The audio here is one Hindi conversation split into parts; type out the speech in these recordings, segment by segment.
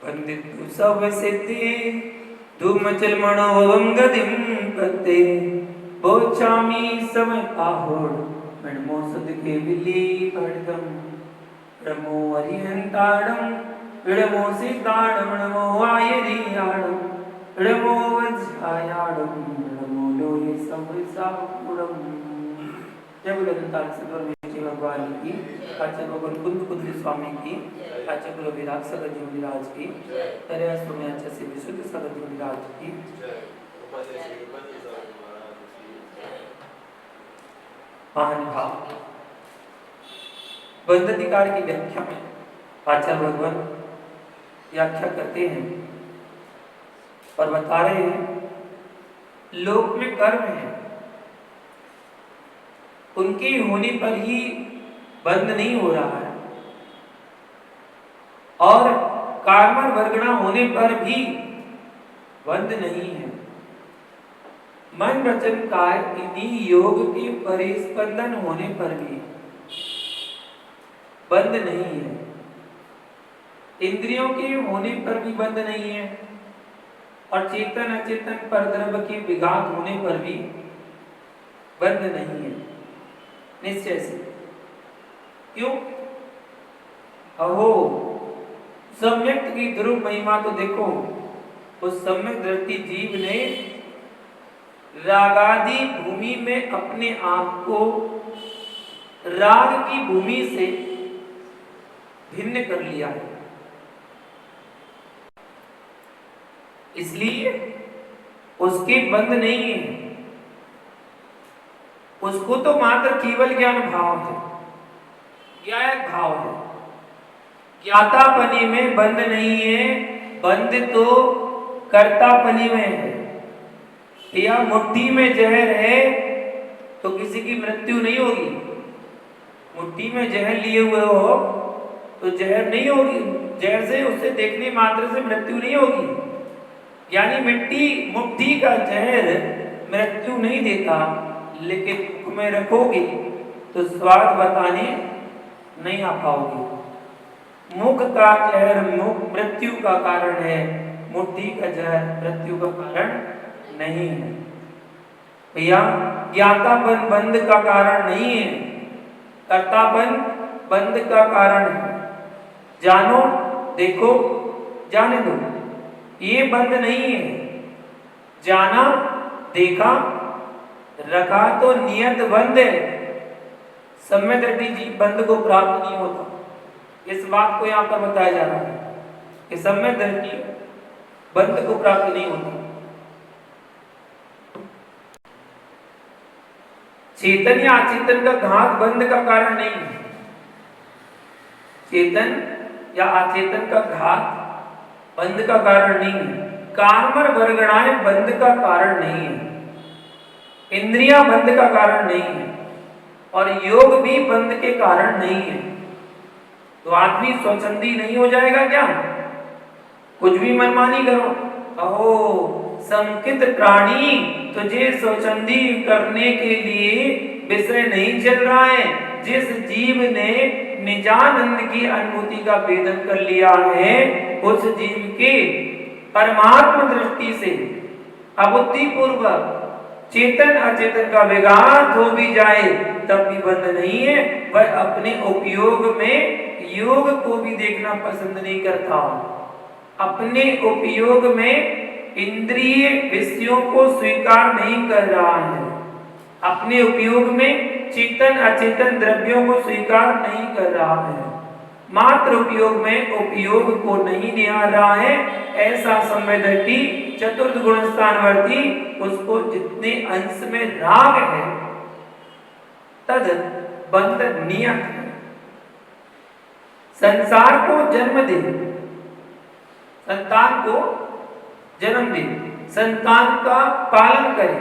वंदितु सब सिद्धि धूमचलमणोवं गतिं पते बोचामी समय आहोड़ मणमो सदके विली पड़दम रमो अरिहंताड़म विड़मो सीताड़म रमो आयरियाड़म रमो वज्रायाड़म रमो लोये संवृसापुरम। जय बोलो दंताल सिद्धोर में भगवान की, आचार्य भगवान कुंद कुंद स्वामी की, आचार्य गुरु विराग सगर जी महाराज की, तेरे स्वामी आचार्य से विशुद्ध सगर जी महाराज की। महान भाव बंध अधिकार की व्याख्या में आचार्य भगवान व्याख्या करते हैं और बता रहे हैं लोक में कर्म है, उनके होने पर ही बंध नहीं हो रहा है और कार्मर वर्गणा होने पर भी बंध नहीं है। मन वचन काय इन्हीं योग के परिस्पंदन होने पर भी बंध नहीं है। इंद्रियों के होने पर भी बंध नहीं है और चेतन अचेतन परद्रव्य के विघात होने पर भी बंध नहीं है निश्चय से। क्यों? अहो सम्यक की ध्रुव महिमा तो देखो, उस सम्यक दृष्टि जीव ने रागादि भूमि में अपने आप को राग की भूमि से भिन्न कर लिया है, इसलिए उसके बंध नहीं है। उसको तो मात्र केवल ज्ञान भाव है, ज्ञायक भाव है। ज्ञातापनी में बंध नहीं है, बंध तो कर्तापनी में है। या मुट्ठी में जहर है तो किसी की मृत्यु नहीं होगी। मुट्ठी में जहर लिए हुए हो तो जहर नहीं होगी, जहर से उससे देखने मात्र से मृत्यु नहीं होगी। यानी मुट्ठी का जहर मृत्यु नहीं देता, लेकिन मुख में रखोगे तो स्वाद बताने नहीं आ पाओगे। मुख का जहर मृत्यु का कारण है, मुट्ठी का जहर मृत्यु का कारण नहीं है। भैया ज्ञातापन बंध का कारण नहीं है, कर्तापन बंध का कारण है। जानो, देखो, जाने दो, ये बंध नहीं है। जाना, देखा, रखा तो नियत बंध है। सम्यक दृष्टि जीव बंध को प्राप्त नहीं होता। इस बात को यहाँ पर बताया जा रहा है कि सम्यक दृष्टि बंध को प्राप्त नहीं होता। चेतन या अचेतन का घात बंध का कारण नहीं है। चेतन या अचेतन का घात बंध का कारण नहीं है। कार्मर वर्गणाएं बंध का कारण नहीं है। इंद्रियां बंध का कारण नहीं है और योग भी बंध के कारण नहीं है। तो आदमी स्वच्छंदी नहीं हो जाएगा क्या? कुछ भी मनमानी करो, कहो संकित प्राणी तुझे स्वच्छंदी करने के लिए विषय नहीं चल रहा है। जिस जीव ने निजानंद की अनुभूति का भेदन कर लिया है, उस जीव के परमात्म दृष्टि से अबुद्धि पूर्वक चेतन अचेतन का विघात हो भी जाए तब भी बंध नहीं है। वह अपने उपयोग में योग को भी देखना पसंद नहीं करता। अपने उपयोग में इंद्रिय विषयों को स्वीकार नहीं कर रहा है। अपने उपयोग में चेतन अचेतन द्रव्यों को स्वीकार नहीं कर रहा है। मात्र उपयोग में उपयोग को नहीं निहार रहा है। ऐसा संवेदती चतुर्थ गुण स्थानवर्ती उसको जितने अंश में राग है तद बंध नियत है। संसार को जन्म दे, संतान को जन्म दे, संतान का पालन करे,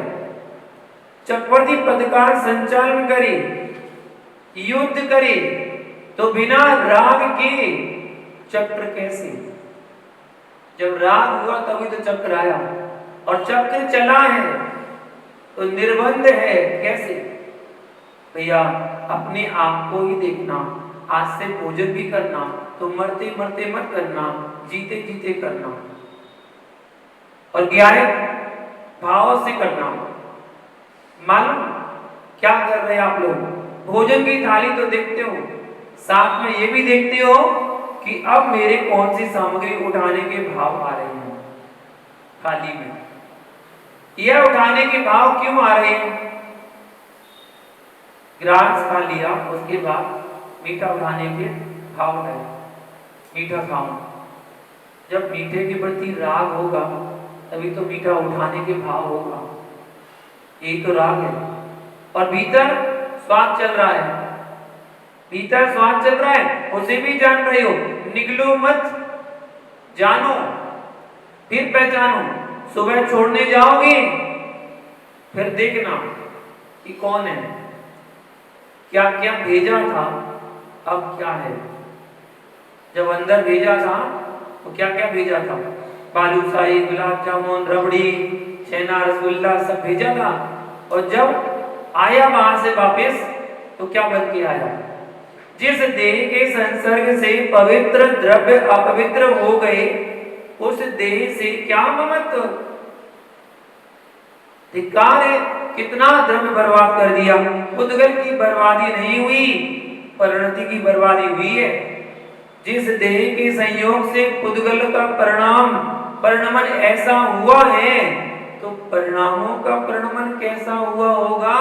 चक्रवर्ती पद का संचालन करे, युद्ध करे, तो बिना राग के चक्र कैसे? जब राग हुआ तभी तो चक्र आया और चक्र चला है तो निर्बंध है कैसे? भैया अपने आप को ही देखना, आज से भोजन भी करना, तो मरते मरते मत करना, जीते जीते करना, और ज्ञाय भाव से करना। मालूम क्या कर रहे हैं आप लोग? भोजन की थाली तो देखते हो, साथ में ये भी देखते हो कि अब मेरे कौन सी सामग्री उठाने के भाव आ रहे हैं थाली में। यह उठाने के भाव क्यों आ रहे हैं? ग्रास खा लिया, उसके बाद मीठा उठाने के भाव है, मीठा खाऊं। जब मीठे के प्रति राग होगा तभी तो मीठा उठाने के भाव होगा, यही तो राग है। और भीतर स्वाद चल रहा है, भीतर स्वाद चल रहा है, उसे भी जान रहे हो, निकलो मत, जानो फिर पहचानो। सुबह छोड़ने जाओगे फिर देखना कि कौन है, क्या क्या भेजा था, अब क्या है। जब अंदर भेजा था तो क्या क्या भेजा था? बालूशाही, गुलाब जामुन, रबड़ी, छेना, रसगुल्ला सब भेजा था। और जब आया वहां से वापस तो क्या बन के आया? जिस देह के संसर्ग से पवित्र द्रव्य अपवित्र हो गए, उस देह से क्या ममत्व। धिक्कार है, कितना द्रव्य बर्बाद कर दिया। उद्गल की बर्बादी नहीं हुई, परिणति की बर्बादी हुई है। जिस देह के संयोग से उद्गल का परिणमन ऐसा हुआ है, तो परिणामों का परिणमन कैसा हुआ होगा?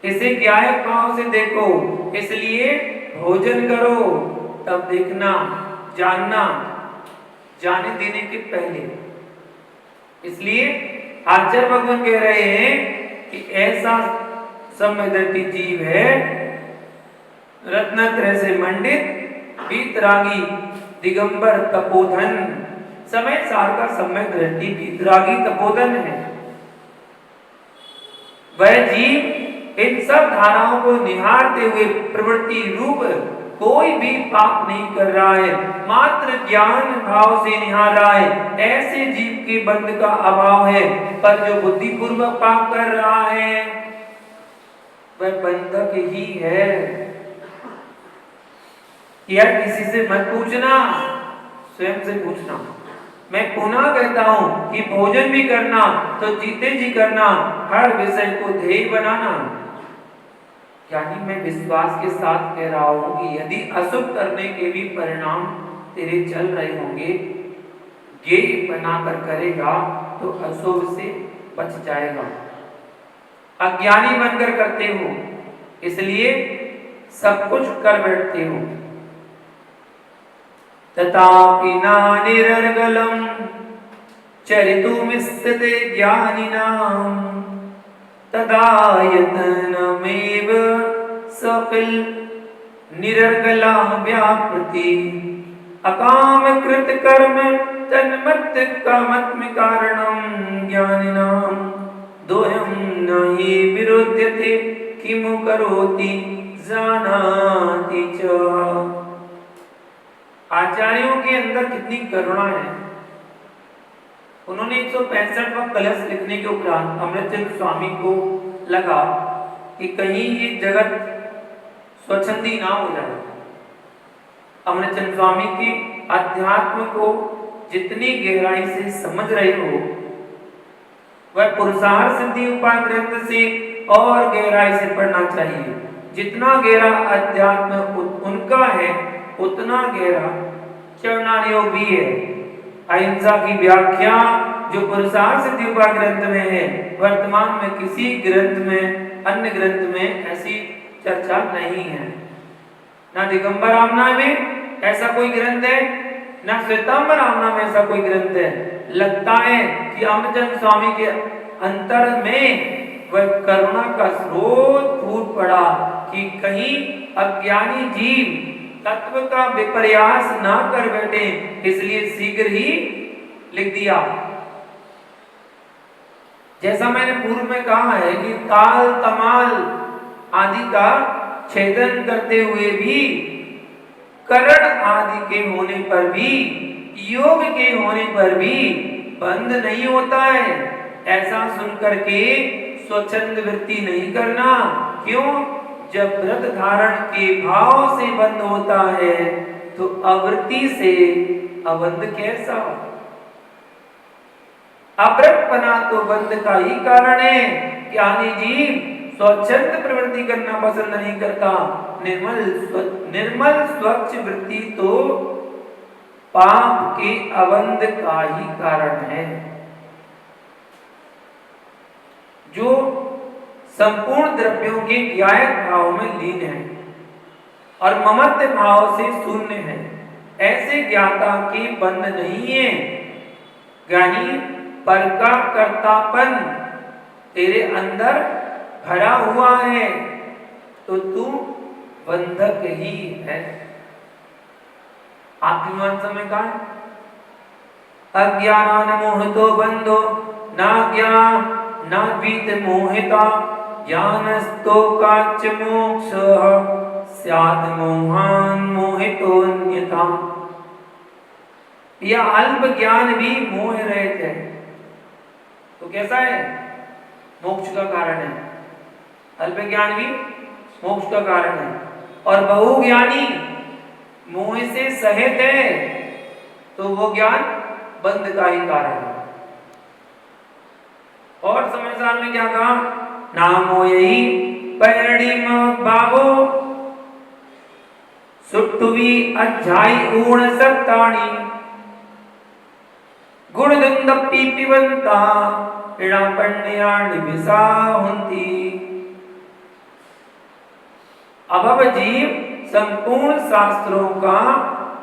इसे ज्ञाय भाव से देखो। इसलिए भोजन करो, तब देखना, जानना, जाने देने के पहले। इसलिए आचार्य भगवान कह रहे हैं कि ऐसा सम्यदर्शी जीव है, रत्नत्रय से मंडित, वीतरागी, दिगंबर, तपोधन। समय सार का सम्यक दृष्टि वीतरागी तपोधन है। वह जीव इन सब धाराओं को निहारते हुए प्रवृत्ति रूप कोई भी पाप नहीं कर रहा है, मात्र ज्ञान भाव से निहार रहा है। ऐसे जीव के बंध का अभाव है। पर जो बुद्धिपूर्वक पाप कर रहा है वह बंधक ही है। यह किसी से मत पूछना, स्वयं से पूछना। मैं पुनः कहता हूं कि भोजन भी करना तो जीते जी करना, हर विषय को ध्येय बनाना। यानी मैं विश्वास के साथ कह रहा हूं कि यदि अशुभ करने के भी परिणाम तेरे चल रहे होंगे, ये बनाकर करेगा तो अशुभ से बच जाएगा। अज्ञानी बनकर करते हो, इसलिए सब कुछ कर बैठते हो। तथापि नानिरर्गलम चरितुमिस्सते ज्ञानिनां तदायतनमेव सफल निरर्गला व्यापृति अकाम कृत कर्म तन्मत्त कामत्म कारणं ज्ञानिनां दोयं नहि विरोध्यते किमु करोति जानाति च। आचार्यों के अंदर कितनी करुणा है। उन्होंने 165वां कलश लिखने के उपरांत अमृतचंद्र स्वामी को लगा कि कहीं ये जगत स्वच्छंदी ना हो जाए। अमृतचंद्र स्वामी के अध्यात्म को जितनी गहराई से समझ रहे हो, वह पुरुषार्थ सिद्धि उपाय ग्रंथ से और गहराई से पढ़ना चाहिए। जितना गहरा अध्यात्म उनका है, उतना गहरा चरणार्थ योग भी है। अहिंसा की व्याख्या जो पुरुषार्थ सिद्धि उपाय ग्रंथ में है, वर्तमान में किसी ग्रंथ में, अन्य ग्रंथ में ऐसी चर्चा नहीं है। ना दिगंबर आमना में ऐसा कोई ग्रंथ है, ना श्वेतांबर आमना में ऐसा कोई ग्रंथ है। लगता है कि अमृतचंद्र स्वामी के अंतर में वह करुणा का स्रोत फूट पड़ा कि कहीं अज्ञानी जीव तत्व का विपर्यास ना कर बैठे, इसलिए शीघ्र ही लिख दिया। जैसा मैंने पूर्व में कहा है कि ताल तमाल आदि का छेदन करते हुए भी, करण आदि के होने पर भी, योग के होने पर भी बंद नहीं होता है। ऐसा सुनकर के स्वच्छंद वृत्ति नहीं करना। क्यों? जब व्रत धारण के भाव से बंध होता है तो आवृत्ति से अबंध कैसा हो? अव्रतपना तो बंध का ही कारण है। ज्ञानी जीव स्वच्छंद प्रवृत्ति करना पसंद नहीं करता। निर्मल स्वच्छ वृत्ति तो पाप के अबंध का ही कारण है। जो संपूर्ण द्रव्यों के ज्ञायक भाव में लीन है और ममत्व भाव से शून्य है, ऐसे ज्ञाता के बंध नहीं है। ज्ञानी पर का कर्तापन तेरे अंदर भरा हुआ है तो तू बंधक ही है। आत्मवान समय का अज्ञान मोहितो बंधो ना ज्ञान ना वीत मोहिता ज्ञानस्तो काच मोक्ष स्यात् मोहान मोहितोन्यथा। यह अल्प ज्ञान भी मोह रहित है तो कैसा है? मोक्ष का कारण है। अल्प ज्ञान भी मोक्ष का कारण है और बहुज्ञानी मोह से सहित है तो वो ज्ञान बंध का ही कारण है। और समझदार में क्या कहा? नामो यही परिणिम भावो सुट्टुवी अध्यायी ऊण सत्ताणी गुण दुंदपी पिबंता ऋणापण्यानि विसाहुंती। अब जीव संपूर्ण शास्त्रों का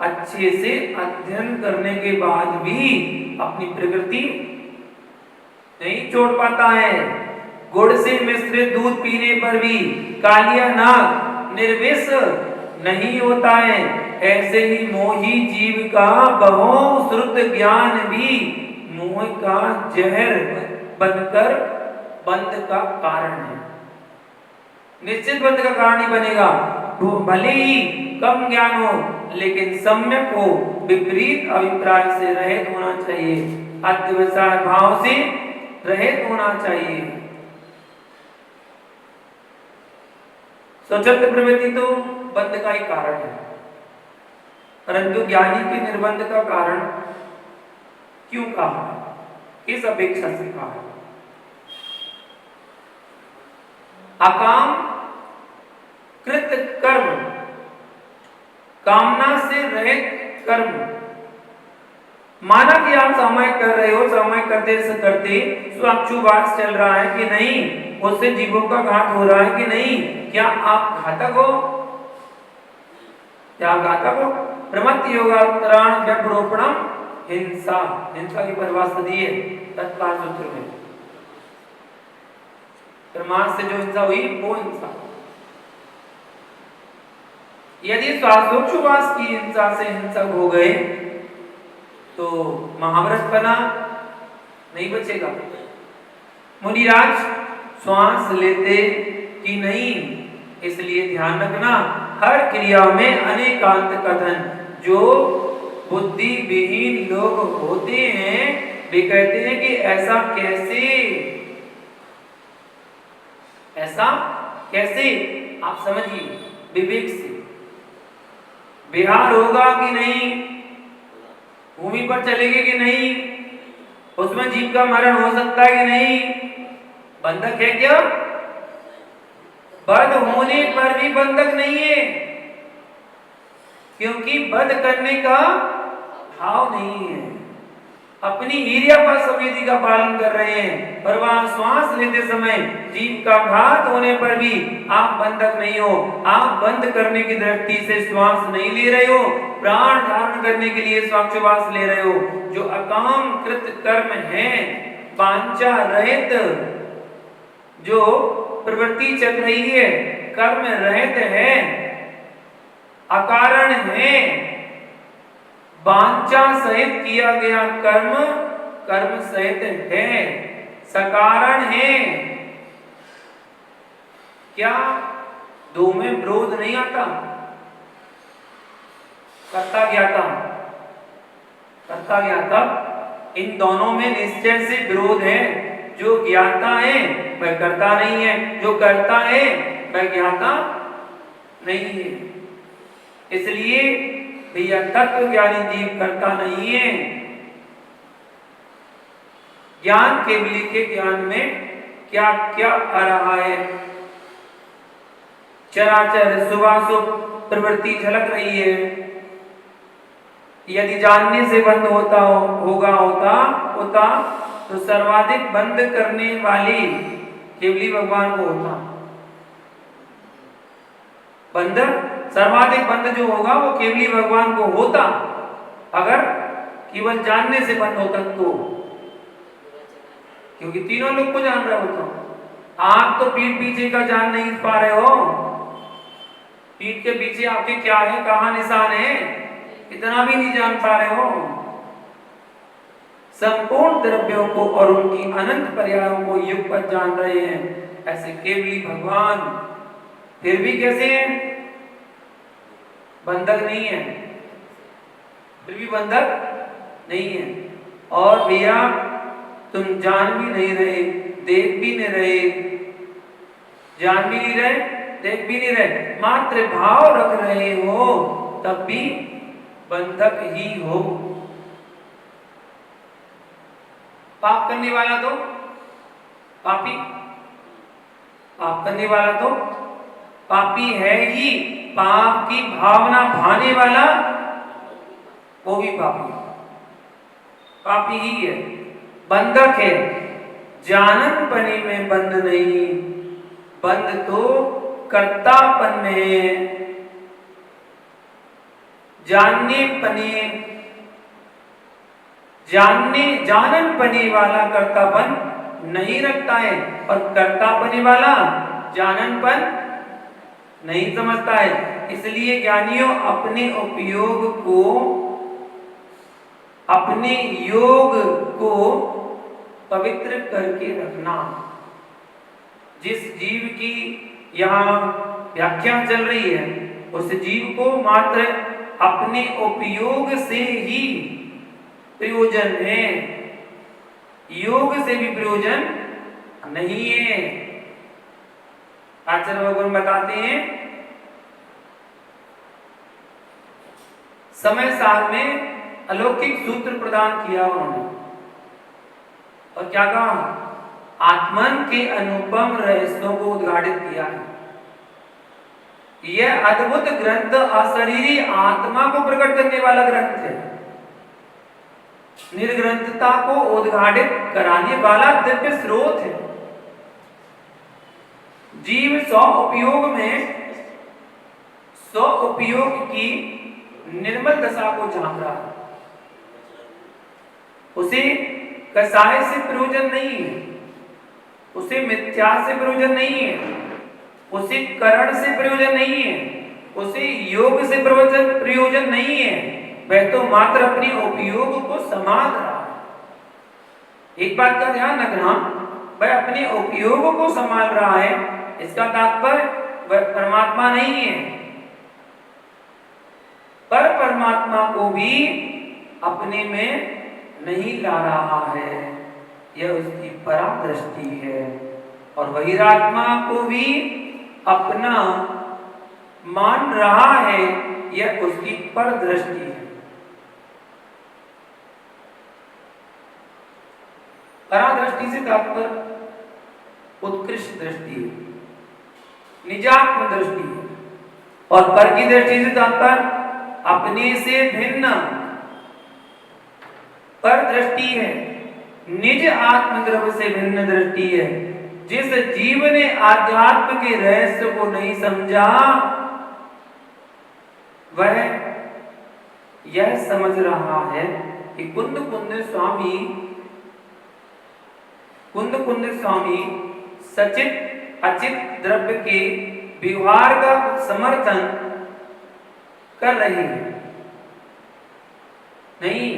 अच्छे से अध्ययन करने के बाद भी अपनी प्रकृति नहीं छोड़ पाता है। गुड़ से मिश्रित दूध पीने पर भी कालिया नाग निर्विष नहीं होता है। ऐसे ही मोही जीव का बहुश्रुत ज्ञान भी मोह का जहर बनकर बंध का कारण है। निश्चित बंध का कारण ही बनेगा। भले ही कम ज्ञान हो लेकिन सम्यक हो, विपरीत अभिप्राय से रहित होना चाहिए, अध्यवसाय भाव से रहित होना चाहिए। स्वच्छंद प्रवृत्ति तो बंध का ही कारण है, परंतु ज्ञानी के निर्बंध का कारण क्यों कहा? इस अपेक्षा से कहा। अकाम कृत कर्म, कामना से रहित कर्म। माना कि आप सामयिक कर रहे हो, सामयिक करते से करते स्वाक्षुवास चल रहा है कि नहीं, उससे जीवों का घात हो रहा है कि नहीं, क्या आप घातक हो? क्या घातक हो? प्रमत्त योगात्तराण व्यपरोपणम हिंसा। हिंसा की परिभाषा दी है तत्काल सूत्र में। प्रमाद से जो हिंसा हुई वो हिंसा। यदि श्वासोच्छ्वास की हिंसा से हिंसक हो गए तो महाव्रतपना नहीं बचेगा। मुनिराज श्वास लेते कि नहीं, इसलिए ध्यान रखना हर क्रिया में अनेकांत कथन। जो बुद्धि विहीन लोग होते हैं वे कहते हैं कि ऐसा कैसे, ऐसा कैसे। आप समझिए विवेक से। बिहार होगा कि नहीं, भूमि पर चलेगी कि नहीं, उसमें जीव का मरण हो सकता है कि नहीं, बंधक है क्या? बध होने पर भी बंधक नहीं है, क्योंकि बध करने का भाव नहीं है। अपनी ईर्ष्या पर संवेदी का पालन कर रहे हैं, पर वहां श्वास लेते समय जीव का घात होने पर भी आप बंधक नहीं हो। आप बंद करने की दृष्टि से श्वास नहीं ले रहे हो, प्राण धारण करने के लिए श्वासोच्छ्वास ले रहे हो। जो अकाम कृत कर्म है, वांछा रहित जो प्रवृत्ति चल रही है, कर्म रहित है, अकारण है, वांछा सहित किया गया कर्म कर्म सहित है, सकारण है। क्या दो में विरोध नहीं आता? कर्ता ज्ञाता, कर्ता ज्ञाता, इन दोनों में निश्चय से विरोध है। जो ज्ञाता है वह कर्ता नहीं है, जो कर्ता है वह ज्ञाता नहीं है। इसलिए भैया तत्व ज्ञानी जीव करता नहीं है। ज्ञान केवली के ज्ञान में क्या क्या आ रहा है, चराचर शुभाशुभ प्रवृत्ति झलक रही है। यदि जानने से बंद होता तो सर्वाधिक बंद करने वाली केवली भगवान को होता। सर्वाधिक बंद जो होगा वो केवली भगवान को होता, अगर केवल जानने से बंद होता तो। क्योंकि तीनों लोग को जान रहे हो, तो आप तो पीठ पीछे का जान नहीं पा रहे हो। पीठ के पीछे आपके क्या है, कहां निशान है, इतना भी नहीं जान पा रहे हो। संपूर्ण द्रव्यों को और उनकी अनंत पर्यायों को युगपत जान रहे हैं, ऐसे केवली भगवान फिर भी कैसे हैं? बंधक नहीं है, फिर भी बंधक नहीं है। और भैया तुम जान भी नहीं रहे, देख भी नहीं रहे, जान भी नहीं रहे, देख भी नहीं रहे, मात्र भाव रख रहे हो, तब भी बंधक ही हो। पाप करने वाला तो पापी, पाप करने वाला तो पापी है ही, पाप की भावना भाने वाला वो भी पापी ही है, बंधक है। जानन पने में बंद नहीं, बंद तो कर्तापन में है। जानन पने वाला कर्तापन नहीं रखता है, और कर्तापने वाला जाननपन नहीं समझता है। इसलिए ज्ञानियों अपने अपने योग को पवित्र करके रखना। जिस जीव की यहाँ व्याख्या चल रही है, उस जीव को मात्र अपने उपयोग से ही प्रयोजन है, योग से भी प्रयोजन नहीं है। आचार्य भगवान बताते हैं, समय साल में अलौकिक सूत्र प्रदान किया उन्होंने, और क्या कहा? आत्मन के अनुपम रहस्यों को उद्घाटित किया है। यह अद्भुत ग्रंथ अशरीरी आत्मा को प्रकट करने वाला ग्रंथ है, निर्ग्रंथता को उद्घाटित कराने वाला दिव्य स्रोत है। जीव स्व उपयोग की निर्मल दशा को झांक रहा है। उसे कसाय से प्रयोजन नहीं है, उसे मिथ्या से प्रयोजन नहीं है, उसे करण से प्रयोजन नहीं है, उसे योग से प्रयोजन नहीं है। वह तो मात्र अपने उपयोग को संभाल रहा है। एक बात का ध्यान रखना, वह अपने उपयोग को संभाल रहा है, इसका तात्पर्य वह परमात्मा नहीं है। पर परमात्मा को भी अपने में नहीं ला रहा है, यह उसकी परादृष्टि है। और बहिरात्मा को भी अपना मान रहा है, यह उसकी परदृष्टि है। परादृष्टि से तात्पर्य उत्कृष्ट दृष्टि है, निजात्म दृष्टि है। और पर की दृष्टि से तात्पर्य अपने से भिन्न पर दृष्टि है, निज आत्मद्रव्य से भिन्न दृष्टि है। जिस जीव ने आध्यात्म के रहस्य को नहीं समझा, वह यह समझ रहा है कि कुंद कुंद स्वामी सचित अचित द्रव्य के व्यवहार का समर्थन कर रहे हैं। नहीं,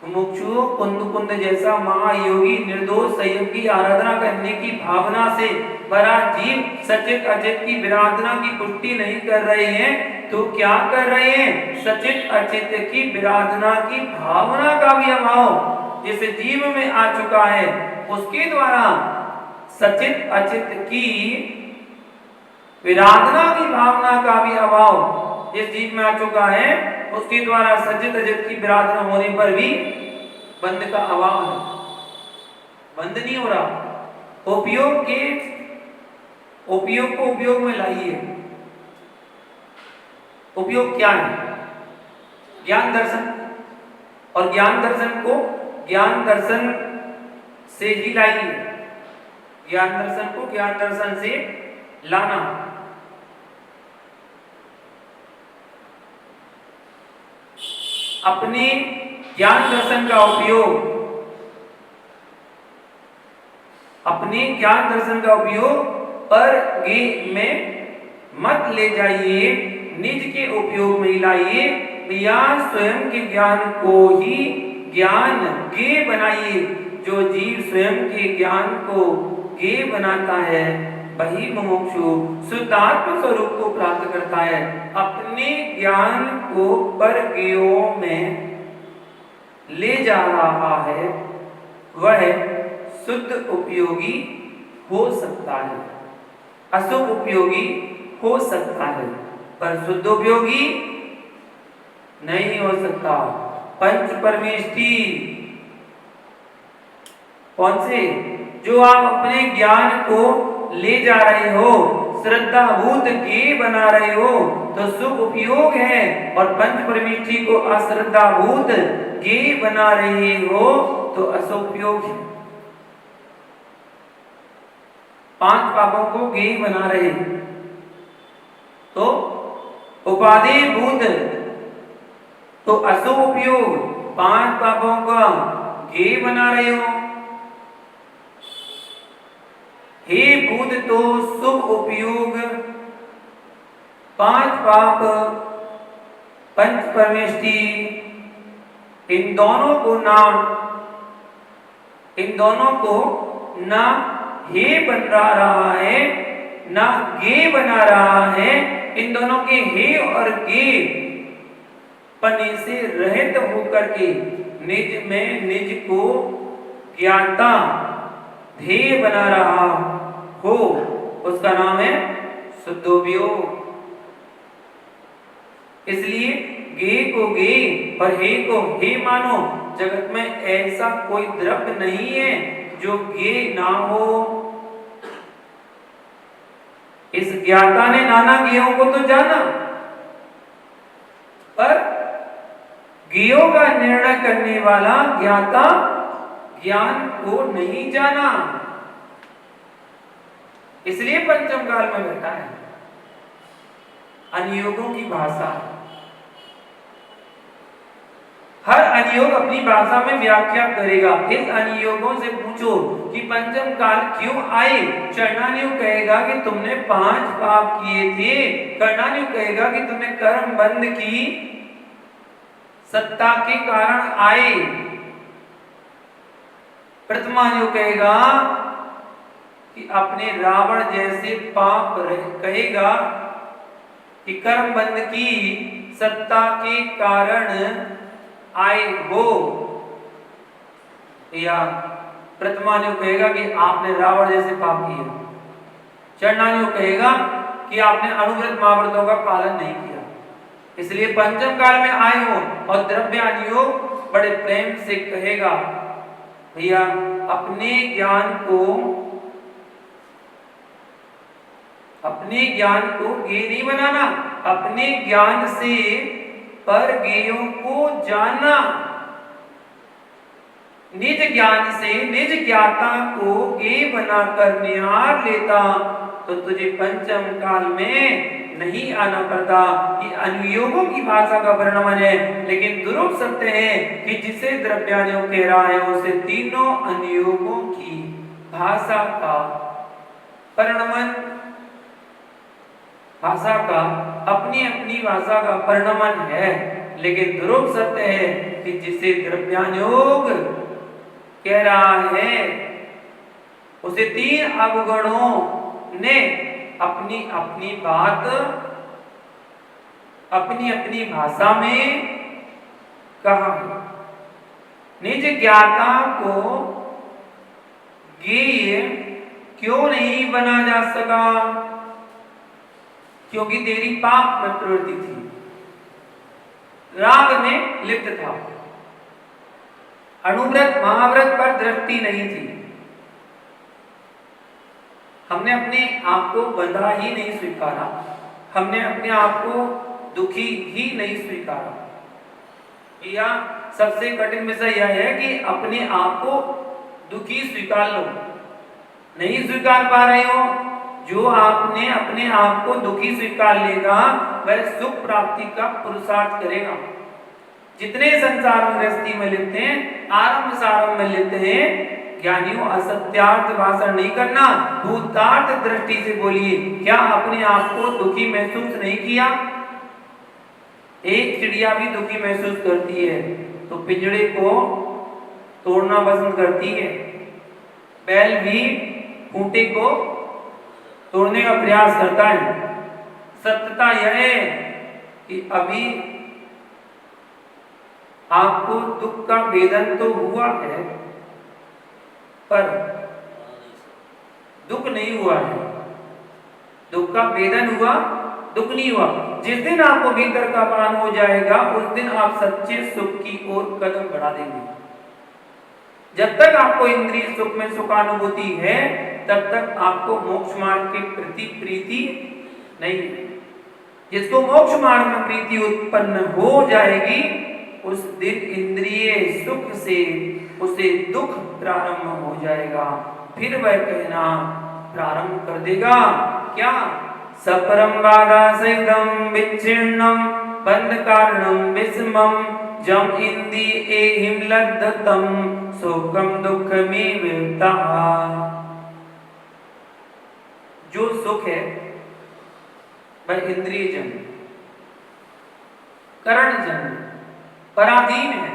मुमुक्षु कुंद जैसा महायोगी निर्दोष संयम की आराधना करने की भावना से भरा जीव सचित अचित की विराधना की पुष्टि नहीं कर रहे हैं, तो क्या कर रहे हैं? सचित अचित की विराधना की भावना का भी अभाव जिस जीव में आ चुका है, उसके द्वारा सचित अचित की विराधना की भावना का भी अभाव जिस जीव में आ चुका है, उसके द्वारा सज्जित अजित की विराधना होने पर भी बंध का अभाव है, बंध नहीं हो रहा। उपयोग को उपयोग में लाइए। उपयोग क्या है? ज्ञान दर्शन, और ज्ञान दर्शन को ज्ञान दर्शन से ही लाइए, ज्ञान दर्शन को ज्ञान दर्शन से लाना। अपने ज्ञान दर्शन का उपयोग, अपने ज्ञान दर्शन का उपयोग पर गे में मत ले जाइए, निज के उपयोग में लाइए। या स्वयं के ज्ञान को ही ज्ञान गे बनाइए। जो जीव स्वयं के ज्ञान को गे बनाता है वही मुमुक्षु शुद्धात्म स्वरूप को प्राप्त करता है। अपने ज्ञान को पर गेयों में ले जा रहा है वह शुद्ध उपयोगी हो सकता है, अशुभ उपयोगी हो सकता है, पर शुद्ध उपयोगी नहीं हो सकता। पंच परमेष्टि कौन से? जो आप अपने ज्ञान को ले जा रहे हो, श्रद्धाभूत गे बना रहे हो तो शुभ उपयोग है, और पंच परमेष्टि को अश्रद्धाभूत गे बना रहे हो तो अशुभ उपयोग है। पांच पापों को गे बना रहे तो उपाधि भूत तो अशुभ उपयोग, पांच पापों का गे बना रहे हो। हे भूत तो शुभ उपयोग, पांच पाप पंच परमेष्टि, इन दोनों को ना हे बन रहा है ना गे बना रहा है। इन दोनों के हे और गे पने से रहित होकर के निज में निज को ज्ञाता ध्येय बना रहा हो, उसका नाम है शुद्धोपयोग। इसलिए गे को गे और हे को हे मानो। जगत में ऐसा कोई द्रव्य नहीं है जो गे ना हो। इस ज्ञाता ने नाना गेयों को तो जाना, पर गेयों का निर्णय करने वाला ज्ञाता ज्ञान को नहीं जाना, इसलिए पंचम काल में बैठा है। अनुयोगों की भाषा, हर अनुयोग अपनी भाषा में व्याख्या करेगा। इस अनुयोगों से पूछो कि पंचम काल क्यों आए। चरणानुयोग कहेगा कि तुमने 5 पाप किए थे। कर्णानुयोग कहेगा कि तुमने कर्म बंध की सत्ता के कारण आए। प्रथमानुयोग कहेगा कि अपने रावण जैसे पाप कहेगा कि कर्म बंध की सत्ता के कारण आए हो। या प्रथमानुयोग कहेगा कि आपने रावण जैसे पाप किए। चरणानुयोग कहेगा कि आपने अनुव्रत महाव्रतों का पालन नहीं किया, इसलिए पंचम काल में आए हो। और द्रव्यानुयोग बड़े प्रेम से कहेगा भैया अपने ज्ञान को गे नहीं बनाना, अपने ज्ञान से पर गेयों को जानना। निज ज्ञान से निज ज्ञाता को गे बनाकर निहार लेता तो तुझे पंचम काल में नहीं आना पड़ता। ये अनुयोगों की भाषा का वर्णन है, लेकिन दुरूप सत्य है कि जिसे द्रव्यानुयोग कह रहा है उसे तीनों अनुयोगों की भाषा का परिणमन, भाषा का अपनी अपनी भाषा का परिणमन है। लेकिन दुरूप सत्य है कि जिसे द्रव्यानुयोग कह रहा है उसे 3 अवगुणों ने अपनी अपनी बात अपनी अपनी भाषा में कहा। निज ज्ञाता को गेय क्यों नहीं बना जा सका? क्योंकि तेरी पाप में प्रवृत्ति थी, राग में लिप्त था, अनुव्रत महाव्रत पर दृष्टि नहीं थी। हमने अपने आप को बंधा ही नहीं स्वीकारा, हमने अपने आप को दुखी ही नहीं स्वीकारा। या सबसे कठिन विषय यह है कि अपने आप को दुखी स्वीकार लो। नहीं स्वीकार पा रहे हो, जो आपने अपने आप को दुखी स्वीकार लेगा वह सुख प्राप्ति का पुरुषार्थ करेगा। जितने संसार में गृहस्थी में लेते हैं, आरंभ सारंभ में लेते हैं, ज्ञानियों असत्यार्थ भाषण नहीं करना, भूतार्थ दृष्टि से बोलिए। क्या अपने आप को दुखी महसूस नहीं किया? एक चिड़िया भी दुखी महसूस करती है तो पिंजड़े को तोड़ना पसंद करती है। बैल भी खूंटे को तोड़ने का प्रयास करता है। सत्यता यह है कि अभी आपको दुख का वेदन तो हुआ है, पर दुख नहीं हुआ है। दुख का वेदन हुआ, दुख नहीं हुआ। जिस दिन आपको भीतर का पान हो जाएगा, उस दिन आप सच्चे सुख की ओर कदम बढ़ा देंगे। जब तक आपको इंद्रिय सुख में सुखानुभूति है, तब तक आपको मोक्ष मार्ग के प्रति प्रीति नहीं है। जिसको मोक्ष मार्ग में प्रीति उत्पन्न हो जाएगी, उस दिन इंद्रिय सुख से उसे दुख प्रारंभ हो जाएगा। फिर वह कहना प्रारंभ कर देगा, क्या? सपरम बाधा सहितम विच्छिन्नम बंध कारणम विषमम जम इंदी एहिम लद्धतम शोकम दुःखमेव विवता। जो सुख है वह इंद्रिय जन्य, करण जन्य, पराधीन है,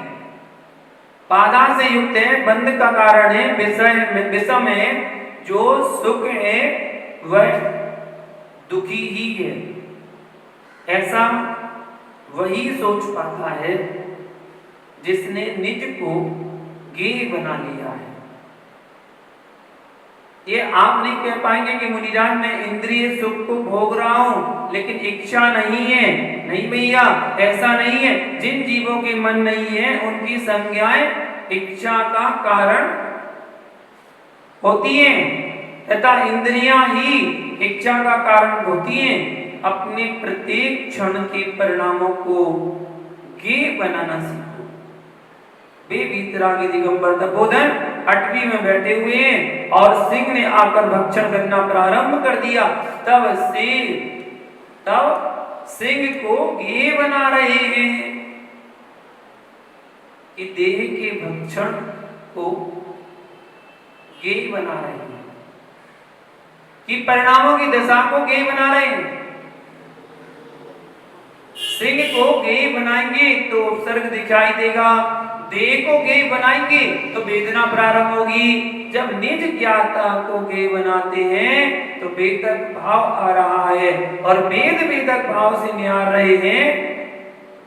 बाधा से युक्त है, बंध का कारण है, विषम है। जो सुख है वह दुखी ही है। ऐसा वही सोच पाता है जिसने निज को गेय बना लिया है। ये आप नहीं कह पाएंगे कि मुनिराज मैं इंद्रिय सुख को भोग रहा हूं लेकिन इच्छा नहीं है। नहीं भैया, ऐसा नहीं है। जिन जीवों के मन नहीं है उनकी संज्ञाएं इच्छा का कारण होती हैं तथा इंद्रियां ही इच्छा का कारण होती हैं। अपने प्रत्येक क्षण के परिणामों को गेय बनाना सीखो। वे वीतरागी दिगंबर तपोधन 8वीं में बैठे हुए हैं और सिंह ने आकर भक्षण करना प्रारंभ कर दिया। तब सिंह को गेय बना रहे हैं कि देह के भक्षण को गेय बना रहे हैं, कि परिणामों की दशा को गेय बना रहे हैं। सिंह को गेय बनाएंगे तो उपसर्ग दिखाई देगा, देह को गेय बनाएंगे तो वेदना प्रारंभ होगी। जब निज ज्ञाता को गेय बनाते हैं तो वेदक भाव आ रहा है और वेद वेदक भाव से निहार रहे हैं।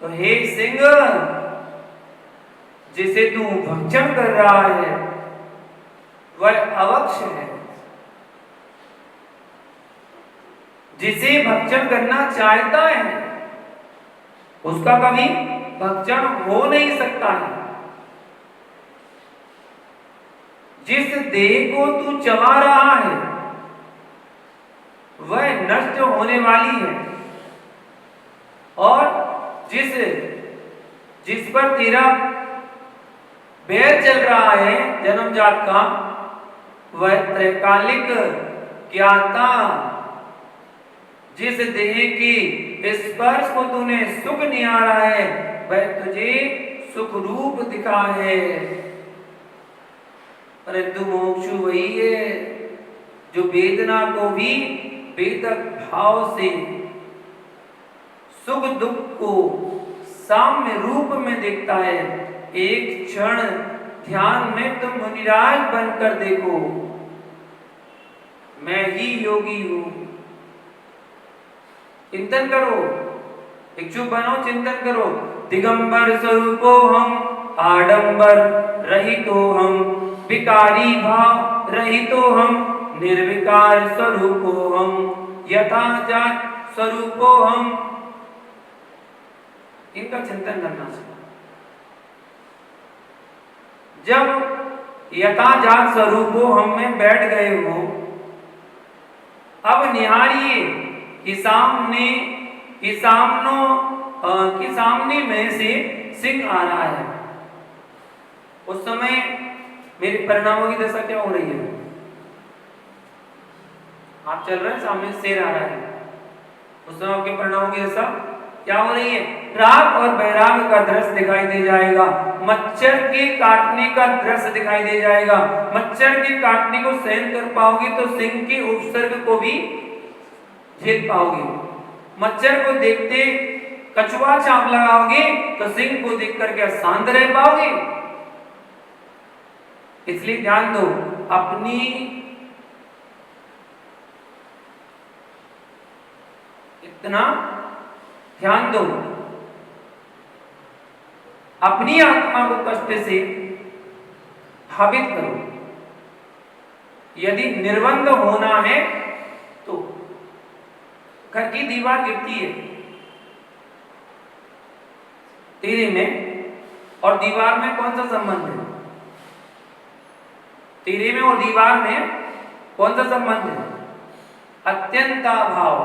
तो हे सिंह, जिसे तू भक्षण कर रहा है वह अवक्ष है। जिसे भक्षण करना चाहता है उसका कभी भक्षण हो नहीं सकता है। जिस देह को तू चबा रहा है वह नष्ट होने वाली है और जिस पर तेरा बैर चल रहा है जन्मजात का, वह त्रैकालिक ज्ञाता, जिस देह की स्पर्श को तूने सुख निहारा है वह तुझे सुख रूप दिखा है। परंतु मोक्षु वही है जो वेदना को भी वेदक भाव से, सुख दुख को साम्य रूप में देखता है। एक क्षण ध्यान में तुम मुनिराज बनकर देखो, मैं ही योगी हूं। चिंतन करो, इच्छुक बनो, चिंतन करो। दिगंबर स्वरूपो हम, आडंबर रहितो हम, विकारी भाव रहितो हम, निर्विकार स्वरूपो हम, यथा जात स्वरूपो हम, इनका चिंतन करना चाहिए। जब यथाजात स्वरूपो हम में बैठ गए हो, अब निहारिए कि सामने में से सिंह आ रहा है। उस समय मेरे परिणामों की दशा क्या हो रही है? आप चल रहे हैं, सामने शेर आ रहा है, उस समय आपके परिणामों की दशा क्या हो रही है? राग और बैराग का दृश्य दिखाई दे जाएगा, मच्छर के काटने का दृश्य दिखाई दे जाएगा। मच्छर के काटने को सहन कर पाओगे तो सिंह के उपसर्ग को भी झेल पाओगे। मच्छर को देखते कछुआ चाप लगाओगे तो सिंह को देख करके शांत रह पाओगे। इसलिए ध्यान दो, अपनी इतना ध्यान दो, अपनी आत्मा को कष्ट से भावित करो। यदि निर्बंध होना है तो घर की दीवार गिरती है तेरे में और दीवार में कौन सा संबंध है? तेरे में और दीवार में कौन सा संबंध है? अत्यंताभाव।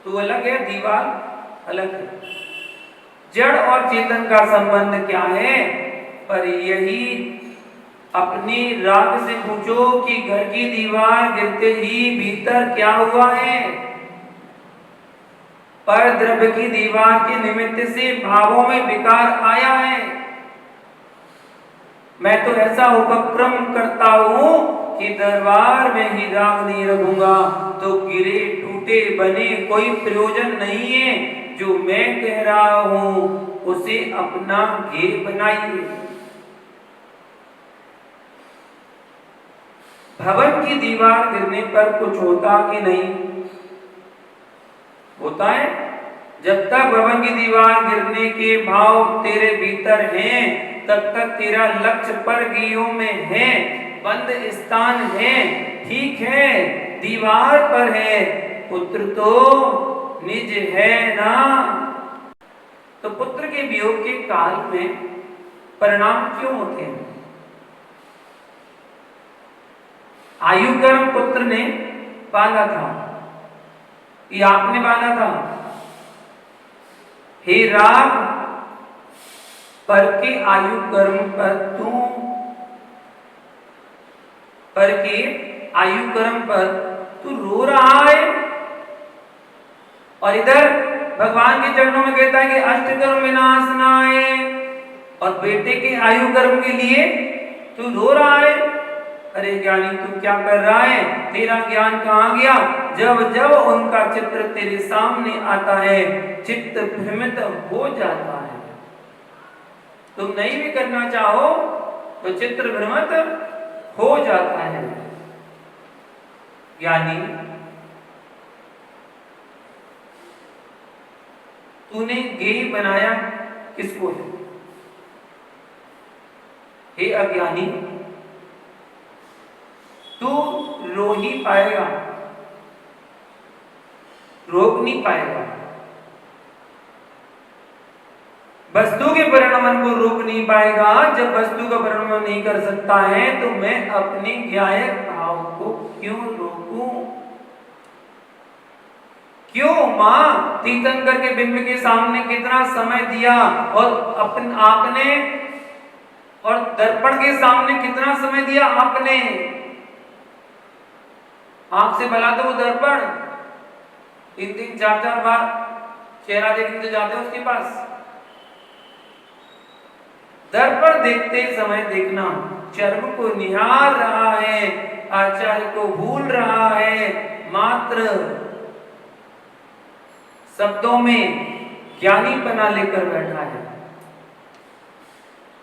तो अलग है, दीवार अलग है। जड़ और चेतन का संबंध क्या है? पर यही अपनी राग से पूछो कि घर की दीवार गिरते ही भीतर क्या हुआ है? पर द्रव्य की दीवार के निमित्त से भावों में विकार आया है। मैं तो ऐसा उपक्रम करता हूं कि दरबार में ही राग नहीं रखूंगा तो गिरे टूटे बने कोई प्रयोजन नहीं है। जो मैं कह रहा हूं उसे अपना ध्येय बनाइए। भवन की दीवार गिरने पर कुछ होता कि नहीं होता है? जब तक भवन की दीवार गिरने के भाव तेरे भीतर हैं, तब तक तेरा लक्ष्य परगियों में है, बंद स्थान है। ठीक है, दीवार पर है, पुत्र तो निज है ना। तो पुत्र के वियोग के काल में परिणाम क्यों होते हैं? आयु कर्म पुत्र ने बांधा था, ये आपने बांधा था। हे राग, पर के आयु कर्म पर तू, पर के आयु कर्म पर तू रो रहा है, और इधर भगवान के चरणों में कहता है कि अष्ट कर्म विनाशनाय, और बेटे के आयु कर्म के लिए तू रो रहा है। अरे ज्ञानी, तू क्या कर रहा है? तेरा ज्ञान कहाँ गया? जब जब उनका चित्र तेरे सामने आता है, चित्त भ्रमित हो जाता है। तुम नहीं भी करना चाहो तो चित्र भ्रमित हो जाता है। ज्ञानी, तूने गेय बनाया किसको है? हे अज्ञानी, तू रो ही पाएगा, रोक नहीं पाएगा। वस्तु के परिणमन को रोक नहीं पाएगा। जब वस्तु का परिणमन नहीं कर सकता है तो मैं अपने ज्ञायक भाव को क्यों रोकूं? क्यों मां? तीर्थंकर के बिंब के सामने कितना समय दिया, और आपने और दर्पण के सामने कितना समय दिया आपने? आंख से भला तो वो दर्पण 3-3 4-4 बार चेहरा देखने तो जाते हो उसके पास। दर्पण देखते समय देखना, चर्म को निहार रहा है, आचार्य को भूल रहा है, मात्र शब्दों में ज्ञानी बना लेकर बैठा है,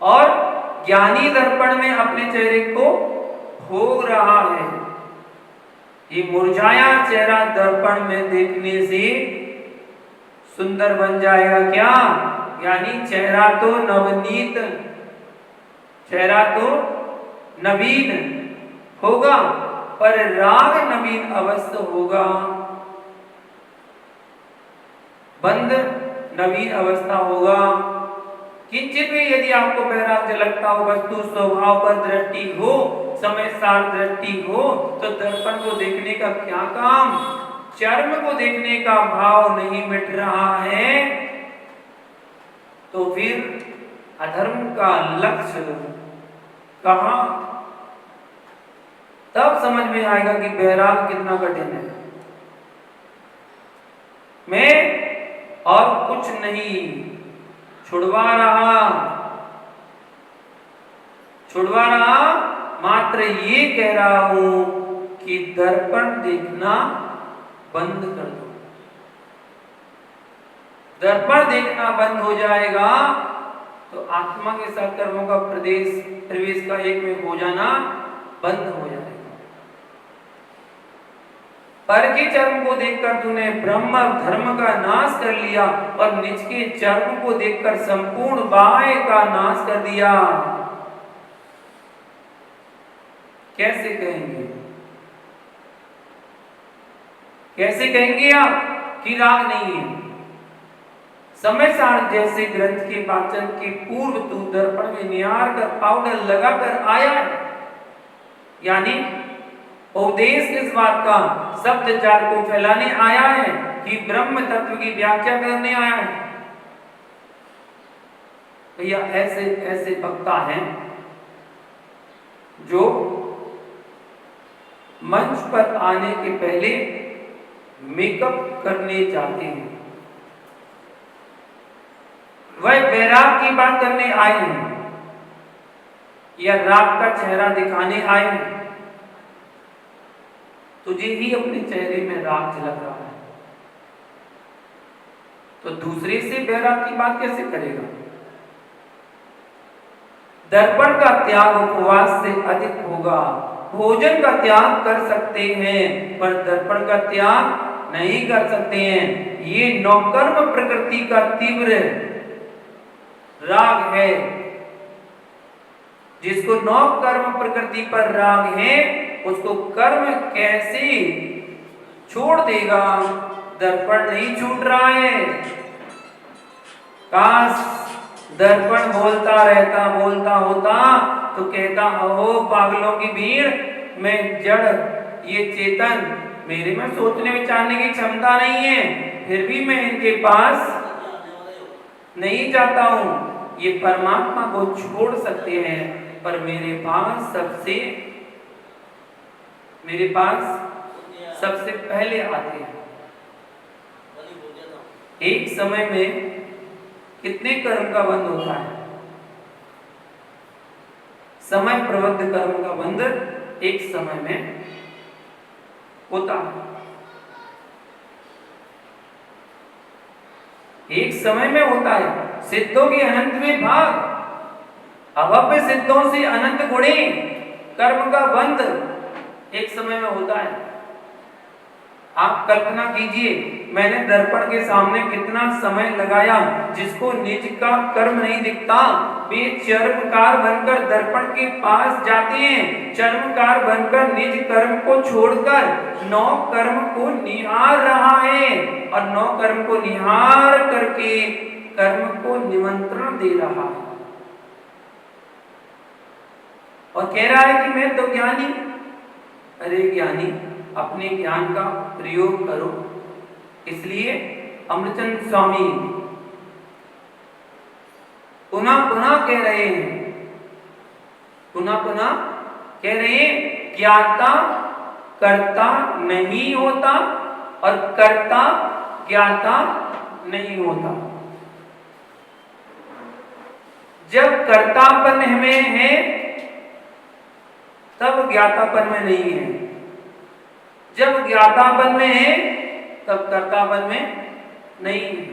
और ज्ञानी दर्पण में अपने चेहरे को भोग रहा है। ये मुरझाया चेहरा दर्पण में देखने से सुंदर बन जाएगा क्या? यानी चेहरा तो नवनीत, चेहरा तो नवीन होगा, पर राग नवीन अवश्य होगा। बंद नवीन अवस्था होगा। किंचित भी यदि आपको बैराग्य लगता हो, वस्तु स्वभाव पर दृष्टि हो, समय सार दृष्टि हो, तो दर्पण को देखने का क्या काम? चर्म को देखने का भाव नहीं मिट रहा है तो फिर अधर्म का लक्ष्य कहां? तब समझ में आएगा कि बैराग कितना कठिन है। मैं और कुछ नहीं छुड़वा रहा, मात्र ये कह रहा हूं कि दर्पण देखना बंद कर दो। दर्पण देखना बंद हो जाएगा तो आत्मा के साथ कर्मों का प्रवेश का एक में हो जाना बंद हो जाएगा। पर के चर्म को देखकर तूने ब्रह्म धर्म का नाश कर लिया और निज के चर्म को देखकर संपूर्ण बाह्य का नाश कर दिया। कैसे कहेंगे? कैसे कहेंगे आप कि राग नहीं है? समय सार जैसे ग्रंथ के वाचन के पूर्व तू दर्पण में निहार कर पाउडर लगाकर आया है, यानी उपदेश किस बात का? शब्द जाल को फैलाने आया है कि ब्रह्म तत्व की व्याख्या करने आया है? भैया ऐसे ऐसे वक्ता हैं जो मंच पर आने के पहले मेकअप करने जाते हैं। वह बैराग की बात करने आए हैं या राग का चेहरा दिखाने आए हैं। तुझे ही अपने चेहरे में राग झलक रहा है तो दूसरे से बैराग की बात कैसे करेगा? दर्पण का त्याग उपवास से अधिक होगा। भोजन का त्याग कर सकते हैं पर दर्पण का त्याग नहीं कर सकते हैं। ये नौकर्म प्रकृति का तीव्र राग है। जिसको नौ कर्म प्रकृति पर राग है उसको कर्म कैसे छोड़ देगा? दर्पण नहीं छूट रहा है। काश दर्पण बोलता होता तो कहता, अहो पागलों की भीड़, मैं जड़, ये चेतन, मेरे में सोचने विचारने की क्षमता नहीं है, फिर भी मैं इनके पास नहीं जाता हूं। ये परमात्मा को छोड़ सकते हैं पर मेरे पास सबसे पहले आते हैं। एक समय में कितने कर्म का बंध होता है? समय प्रबद्ध कर्म का बंध एक समय में होता है। एक समय में होता है। सिद्धों के अनंत में भाग, अभव्य सिद्धों से अनंत गुणे कर्म का बंध एक समय में होता है। आप कल्पना कीजिए, मैंने दर्पण के सामने कितना समय लगाया। जिसको निज का कर्म नहीं दिखता वे चर्मकार बनकर दर्पण के पास जाते हैं। चर्मकार बनकर निज कर्म को छोड़कर नौ कर्म को निहार रहा है और नौ कर्म को निहार करके कर्म को निमंत्रण दे रहा है और कह रहा है कि मैं तो ज्ञानी। अरे ज्ञानी, अपने ज्ञान का प्रयोग करो। इसलिए अमृतचंद स्वामी पुनः कह रहे हैं, ज्ञाता कर्ता नहीं होता और कर्ता ज्ञाता नहीं होता। जब कर्तापन में है तब ज्ञातापन में नहीं है, जब ज्ञातापन में है तब कर्तापन में नहीं है।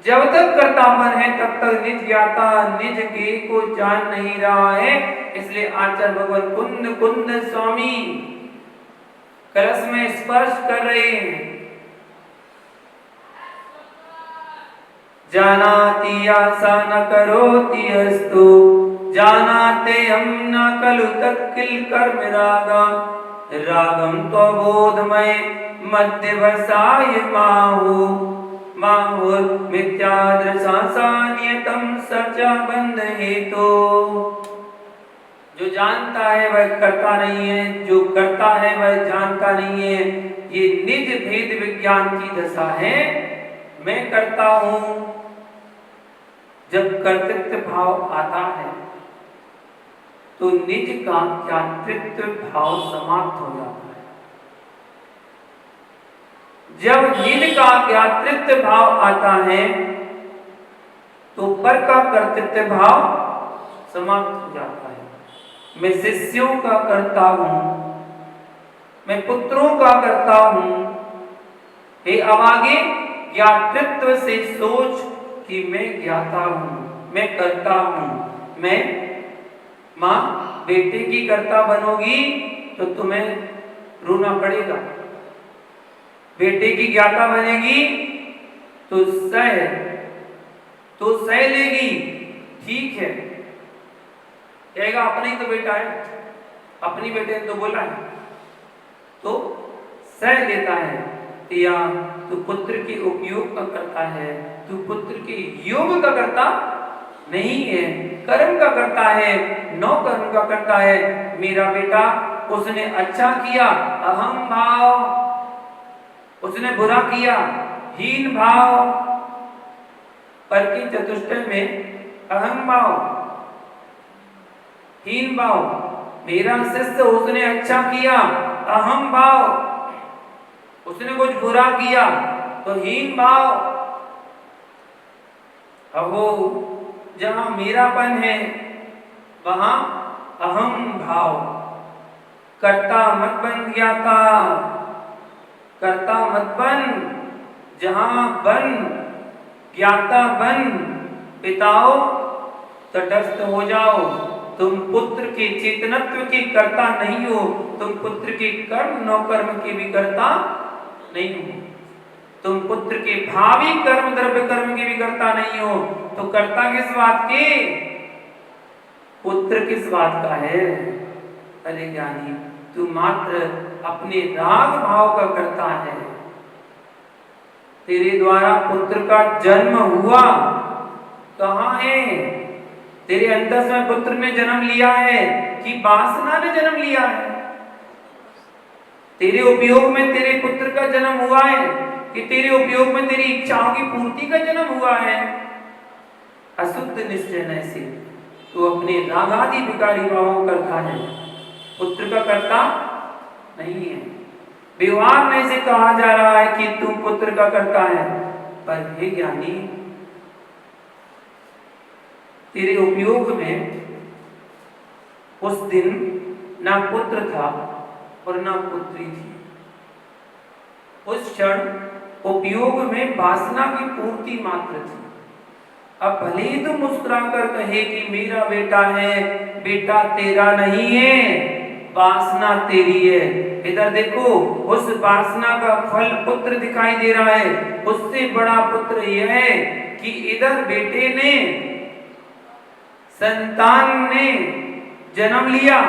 जब तक कर्तापन है तब तक निज ज्ञाता निज ज्ञेय को जान नहीं रहा है। इसलिए आचार्य भगवान कुंद स्वामी कलश में स्पर्श कर रहे हैं। जानाति आशा न करोति अस्तु, जानाते हम न खलु तत्किल कर्म रागा, रागम तो बोधमय मध्यवसाय माहु माहुर मिथ्यादृशा नियतम सचा बंध हेतु। जो जानता है वह करता नहीं है, जो करता है वह जानता नहीं है। ये निज भेद विज्ञान की दशा है। मैं करता हूं, जब कर्तृत्व भाव आता है तो निज का ज्ञातृत्व भाव समाप्त हो जाता है। जब निज का ज्ञातृत्व भाव आता है तो पर का कर्तृत्व भाव समाप्त हो जाता है। मैं शिष्यों का करता हूं, मैं पुत्रों का करता हूं। हे अभागे, ज्ञातृत्व से सोच कि मैं ज्ञाता हूं, मैं करता हूं। मैं मां बेटे की कर्ता बनोगी तो तुम्हें रोना पड़ेगा, बेटे की ज्ञाता बनेगी तो सह लेगी। ठीक है, कहेगा अपने ही तो बेटा है, अपनी बेटे ने तो बोला है, तो सह लेता है। या तू पुत्र के उपयोग का करता है, तू पुत्र के योग का करता नहीं है, कर्म का करता है, नौ कर्म का करता है। मेरा बेटा उसने अच्छा किया, अहम भाव, उसने बुरा किया, हीन भाव। पर की चतुष्टय में अहम भाव, हीन भाव। मेरा शिष्य उसने अच्छा किया, अहम भाव। उसने कुछ बुरा किया तो हीन भाव। अब वो जहां मेरापन है वहां अहम भाव। कर्ता मत बन ज्ञाता, कर्ता मत बन, जहां बन ज्ञाता बन। पिताओ तटस्थ हो जाओ, तुम पुत्र के चेतनत्व के कर्ता नहीं हो, तुम पुत्र के कर्म नौकर्म के भी कर्ता नहीं हो, तुम पुत्र के भावी कर्म द्रव्य कर्म के भी कर्ता नहीं हो। तो कर्ता किस बात के? पुत्र किस बात का है? अरे ज्ञानी, तू मात्र अपने राग भाव का करता है। तेरे द्वारा पुत्र का जन्म हुआ कहां है? तेरे अंदर में पुत्र ने जन्म लिया है कि वासना ने जन्म लिया है? तेरे उपयोग में तेरे पुत्र का जन्म हुआ है कि तेरे उपयोग में तेरी इच्छाओं की पूर्ति का जन्म हुआ है? अशुद्ध निश्चय से तू अपने रागादि विकारी भावों करता है, पुत्र का करता नहीं है। व्यवहार में से कहा जा रहा है कि तू पुत्र का करता है, पर हे ज्ञानी, तेरे उपयोग में उस दिन ना पुत्र था और ना पुत्री थी। उस क्षण उपयोग में वासना की पूर्ति मात्र थी। अब भले ही तुम मुस्कुराकर कहे कि मेरा बेटा है, बेटा तेरा नहीं है, वासना तेरी है। इधर देखो, उस वासना का फल पुत्र दिखाई दे रहा है। उससे बड़ा पुत्र यह है कि इधर बेटे ने, संतान ने जन्म लिया,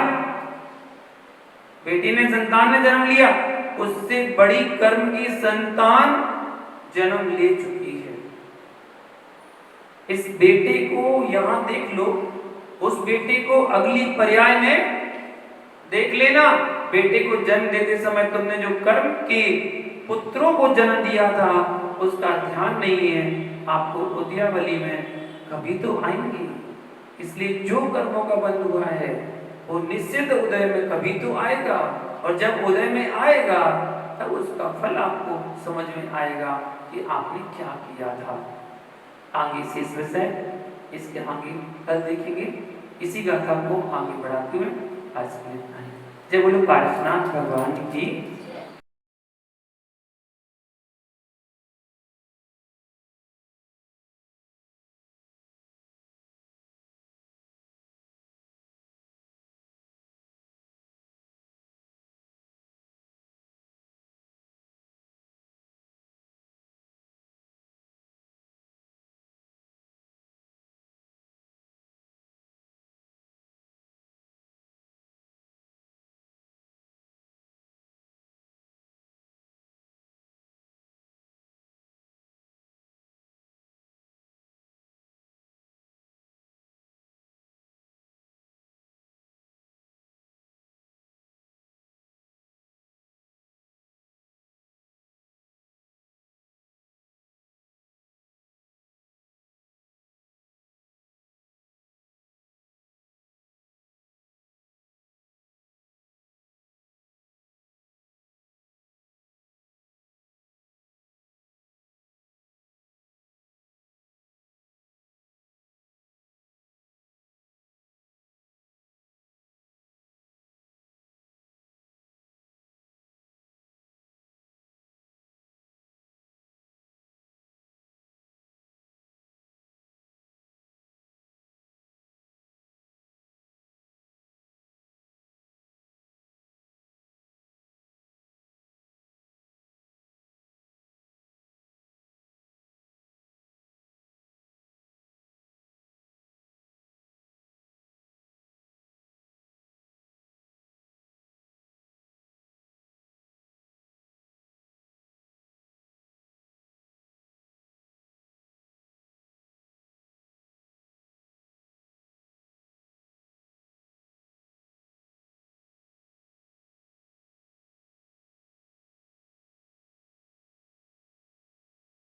बेटी ने संतान ने जन्म लिया, उससे बड़ी कर्म की संतान जन्म ले चुकी है। इस बेटे को यहां देख लो, उस बेटे को अगली पर्याय में देख लेना। बेटे को जन्म देते समय तुमने जो कर्म के पुत्रों को जन्म दिया था उसका ध्यान नहीं है। आपको उद्यावली में कभी तो आएंगे, इसलिए जो कर्मों का बंध हुआ है वो निश्चित उदय में कभी तो आएगा, और जब उदय में आएगा तब उसका फल आपको समझ में आएगा कि आपने क्या किया था। आगे शेष विषय इसके आगे कल देखेंगे। इसी गाथा को आगे बढ़ाते हुए आज के लिए जय बोलो पार्श्वनाथ भगवान की।